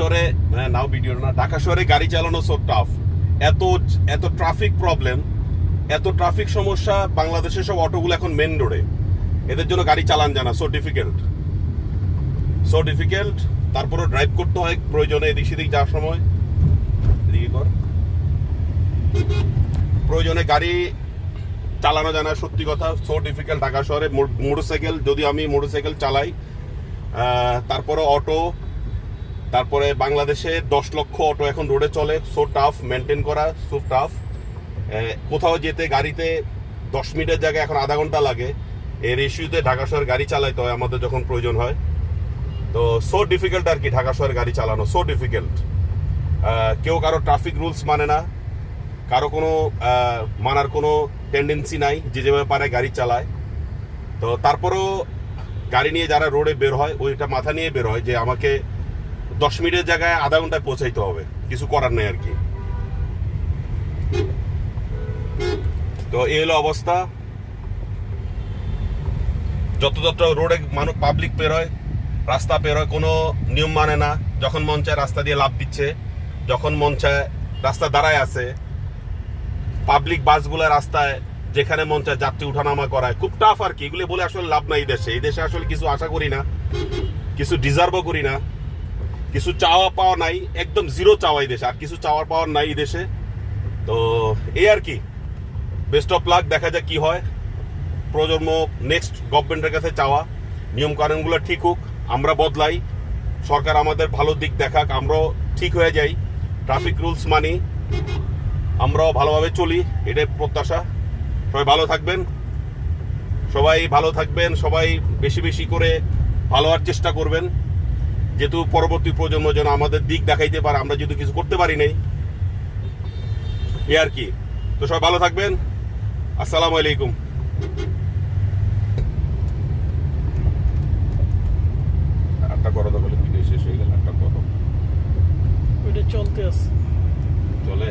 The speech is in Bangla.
শহরে নাও ভিডিও না, ঢাকা শহরে গাড়ি চালানো সো টাফ। এত ট্রাফিক প্রবলেম, এত ট্রাফিক সমস্যা। বাংলাদেশের সব অটোগুলো এখন মেন রোডে, এদের জন্য গাড়ি চালান জানা সো ডিফিকাল্ট। তারপরে ড্রাইভ করতে হয় প্রয়োজনে, এদিক সেদিক যাওয়ার সময়। এদিকে কর, প্রয়োজনে গাড়ি চালানো যায় না, সত্যি কথা সো ডিফিকাল্ট ঢাকা শহরে। মোটরসাইকেল, যদি আমি মোটরসাইকেল চালাই, তারপরে অটো, তারপরে বাংলাদেশে 10 লক্ষ অটো এখন রোডে চলে, সো টাফ মেনটেন করা, সো টাফ। কোথাও যেতে গাড়িতে 10 মিনিটের জায়গায় এখন আধা ঘন্টা লাগে। এর ইস্যুতে ঢাকা শহর গাড়ি চালাইতে হয় আমাদের যখন প্রয়োজন হয়। তো সো ডিফিকাল্ট আর কি ঢাকা শহরে গাড়ি চালানো, সো ডিফিকাল্ট। কেউ কারো ট্রাফিক রুলস মানে না, কারো কোনো মানার কোনো টেন্ডেন্সি নাই, যে যেভাবে পারে গাড়ি চালায়। তো তারপরেও গাড়ি নিয়ে যারা রোডে বের হয়, ওইটা মাথা নিয়ে বের হয় যে আমাকে 10 মিনিটের জায়গায় আধা ঘন্টায় পৌঁছাইতে হবে, কিছু করার নেই আর কি। তো এই হলো অবস্থা। যত রোডে মানুষ পাবলিক বের হয়, রাস্তা বের হয়, কোনো নিয়ম মানে না। যখন মন চায় রাস্তা দিয়ে লাফ দিচ্ছে, যখন মন চায় রাস্তা দাঁড়ায় আছে। পাবলিক বাসগুলো রাস্তায় যেখানে মন চায় যাত্রী উঠানামা করায়, খুব টাফ আর কি। এগুলো বলে আসলে লাভ নাই। এই দেশে আসলে কিছু আশা করি না, কিছু ডিজার্ভও করি না, কিছু চাওয়া পাওয়া নাই, একদম জিরো চাওয়া এই দেশে, আর কিছু চাওয়ার পাওয়ার নাই এই দেশে। তো এই আর কি, বেস্ট অফ লাক, দেখা যাক কি হয়। প্রজন্ম নেক্সট গভর্নমেন্টের কাছে চাওয়া, নিয়ম কানুনগুলো ঠিক হোক, আমরা বদলাই, সরকার আমাদের ভালো দিক দেখাক, আমরাও ঠিক হয়ে যাই, ট্রাফিক রুলস মানি, আমরাও ভালোভাবে চলি, এটাই প্রত্যাশা। সবাই ভালো থাকবেন, সবাই বেশি বেশি করে ভালো হওয়ার চেষ্টা করবেন, যেহেতু পরবর্তী প্রজন্ম যেন আমাদের দিক দেখাইতে পারে, আমরা যেহেতু কিছু করতে পারি নাই, এ আর কি। তো সবাই ভালো থাকবেন, আসসালামু আলাইকুম। আটটা করো তো, বলে ভিডিও শেষ হয়ে গেল, আটটা করো, ওইটা চলতে আছে, চলে।